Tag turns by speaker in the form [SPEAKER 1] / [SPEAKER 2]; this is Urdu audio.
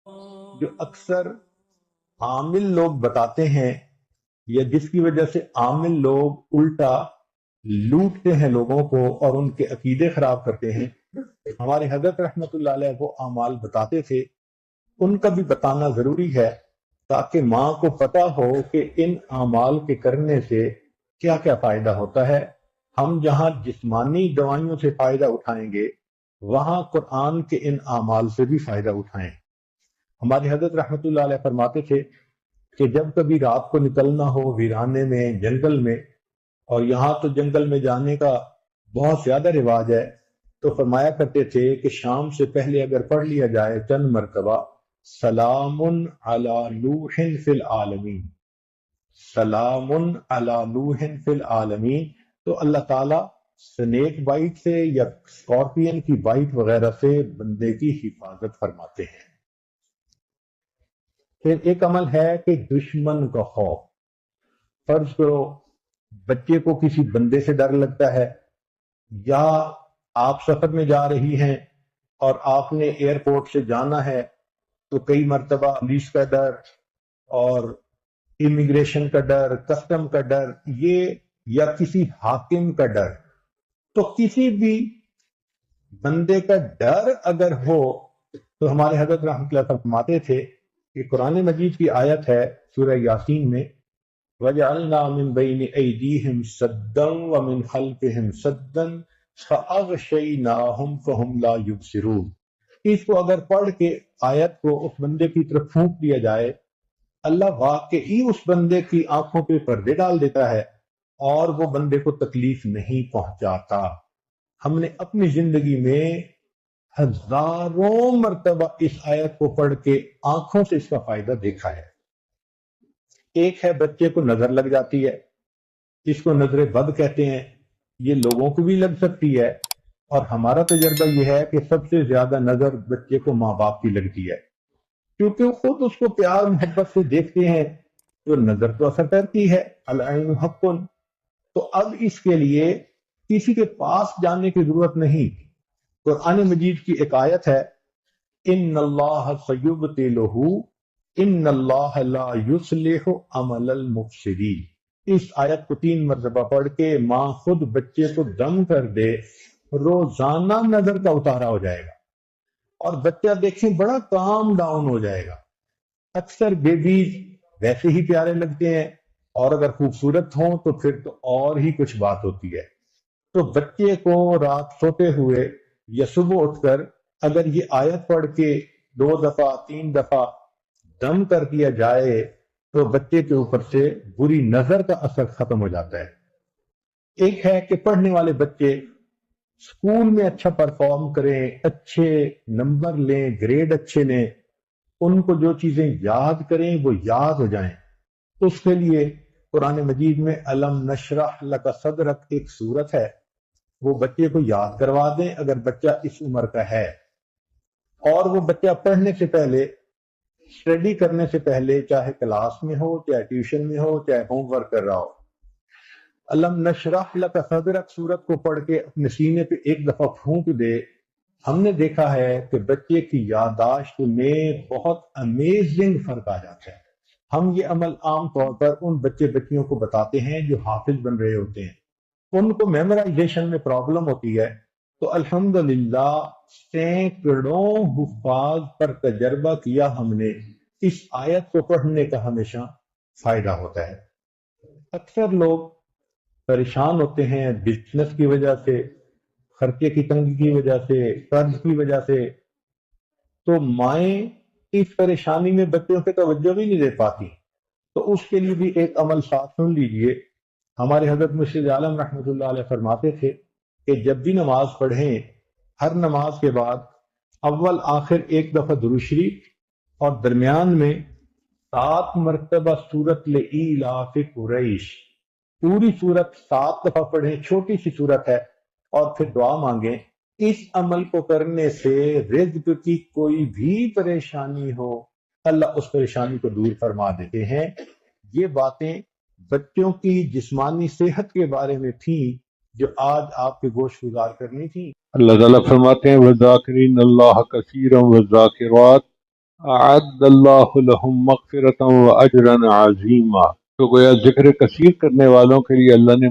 [SPEAKER 1] جو اکثر عامل لوگ بتاتے ہیں یا جس کی وجہ سے عامل لوگ الٹا لوٹتے ہیں لوگوں کو اور ان کے عقیدے خراب کرتے ہیں. ہمارے حضرت رحمت اللہ علیہ وہ اعمال بتاتے تھے، ان کا بھی بتانا ضروری ہے تاکہ ماں کو پتا ہو کہ ان اعمال کے کرنے سے کیا کیا فائدہ ہوتا ہے. ہم جہاں جسمانی دوائیوں سے فائدہ اٹھائیں گے وہاں قرآن کے ان اعمال سے بھی فائدہ اٹھائیں. ہمارے حضرت رحمت اللہ علیہ فرماتے تھے کہ جب کبھی رات کو نکلنا ہو ویرانے میں، جنگل میں، اور یہاں تو جنگل میں جانے کا بہت زیادہ رواج ہے، تو فرمایا کرتے تھے کہ شام سے پہلے اگر پڑھ لیا جائے چند مرتبہ سلام علی نوح فی العالمین، سلام علی نوح فی العالمین، تو اللہ تعالیٰ سنیک بائٹ سے یا اسکارپین کی بائٹ وغیرہ سے بندے کی حفاظت فرماتے ہیں. پھر ایک عمل ہے کہ دشمن کا خوف. فرض کرو بچے کو کسی بندے سے ڈر لگتا ہے، یا آپ سفر میں جا رہی ہیں اور آپ نے ایئرپورٹ سے جانا ہے تو کئی مرتبہ پولیس کا ڈر اور امیگریشن کا ڈر، کسٹم کا ڈر، یہ یا کسی حاکم کا ڈر، تو کسی بھی بندے کا ڈر اگر ہو تو ہمارے حضرت رحمۃ اللہ فرماتے تھے کہ قرآن مجید کی آیت ہے سورہ یاسین میں وَجَعَلْنَا مِن بَيْنِ أَيْدِيهِمْ سَدًّا وَمِنْ خَلْفِهِمْ سَدًّا فَأَغْشَيْنَاهُمْ فَهُمْ لَا يُبْصِرُونَ. اس کو اگر پڑھ کے آیت کو اس بندے کی طرف پھونک دیا جائے، اللہ واقعی اس بندے کی آنکھوں پہ پردے ڈال دیتا ہے اور وہ بندے کو تکلیف نہیں پہنچاتا. ہم نے اپنی زندگی میں ہزاروں مرتبہ اس آیت کو پڑھ کے آنکھوں سے اس کا فائدہ دیکھا ہے. ایک ہے بچے کو نظر لگ جاتی ہے، اس کو نظر بد کہتے ہیں، یہ لوگوں کو بھی لگ سکتی ہے، اور ہمارا تجربہ یہ ہے کہ سب سے زیادہ نظر بچے کو ماں باپ کی لگتی ہے، کیونکہ وہ خود اس کو پیار محبت سے دیکھتے ہیں. تو نظر تو اثر کرتی ہے، العین حق. تو اب اس کے لیے کسی کے پاس جانے کی ضرورت نہیں. قرآن مجید کی ایک آیت ہے ان اللہ سیبطلہ ان اللہ لا یصلح عمل المفسدین. اس آیت کو 3 مرتبہ پڑھ کے ماں خود بچے کو دم کر دے، روزانہ نظر کا اتارا ہو جائے گا اور بچہ دیکھیں بڑا کام ڈاؤن ہو جائے گا. اکثر بیبیز ویسے ہی پیارے لگتے ہیں اور اگر خوبصورت ہوں تو پھر تو اور ہی کچھ بات ہوتی ہے. تو بچے کو رات سوتے ہوئے یا صبح اٹھ کر اگر یہ آیت پڑھ کے 2 دفعہ 3 دفعہ دم کر دیا جائے تو بچے کے اوپر سے بری نظر کا اثر ختم ہو جاتا ہے. ایک ہے کہ پڑھنے والے بچے اسکول میں اچھا پرفارم کریں، اچھے نمبر لیں، گریڈ اچھے لیں، ان کو جو چیزیں یاد کریں وہ یاد ہو جائیں. اس کے لیے قرآن مجید میں الم نشرح لک صدرک ایک سورت ہے، وہ بچے کو یاد کروا دیں اگر بچہ اس عمر کا ہے. اور وہ بچہ پڑھنے سے پہلے، اسٹڈی کرنے سے پہلے، چاہے کلاس میں ہو، چاہے ٹیوشن میں ہو، چاہے ہوم ورک کر رہا ہو، الم نشرح لک صدرک سورت کو پڑھ کے اپنے سینے پہ ایک دفعہ پھونک دے. ہم نے دیکھا ہے کہ بچے کی یادداشت میں بہت امیزنگ فرق آ جاتا ہے. ہم یہ عمل عام طور پر ان بچیوں کو بتاتے ہیں جو حافظ بن رہے ہوتے ہیں، ان کو میمورائزیشن میں پرابلم ہوتی ہے. تو الحمدللہ سینکڑوں حفاظ پر تجربہ کیا ہم نے، اس آیت کو پڑھنے کا ہمیشہ فائدہ ہوتا ہے. اکثر لوگ پریشان ہوتے ہیں بزنس کی وجہ سے، خرچے کی تنگی کی وجہ سے، قرض کی وجہ سے، تو مائیں اس پریشانی میں بچوں پہ توجہ بھی نہیں دے پاتی. تو اس کے لیے بھی ایک عمل ساتھ سن لیجئے. ہمارے حضرت مرشد عالم رحمۃ اللہ علیہ فرماتے تھے کہ جب بھی نماز پڑھیں، ہر نماز کے بعد اول آخر ایک دفعہ درود شریف اور درمیان میں 7 مرتبہ سورت لإیلاف قریش، پوری سورت 7 دفعہ پڑھیں، چھوٹی سی سورت ہے، اور پھر دعا مانگیں. اس عمل کو کرنے سے رزق کی کوئی بھی پریشانی ہو اللہ اس پریشانی کو دور فرما دیتے ہیں. یہ باتیں بچوں کی جسمانی صحت کے بارے میں تھیں جو آج آپ کے گوش گزار کرنی تھی. اللہ تعالیٰ فرماتے ہیں وَذَاكِرِينَ اللَّهَ كَثِيرًا وَالذَّاكِرَاتِ
[SPEAKER 2] اعد اللہ لہم مغفرۃ و اجرا عظیما، تو گویا ذکر کثیر کرنے والوں کے لیے اللہ نے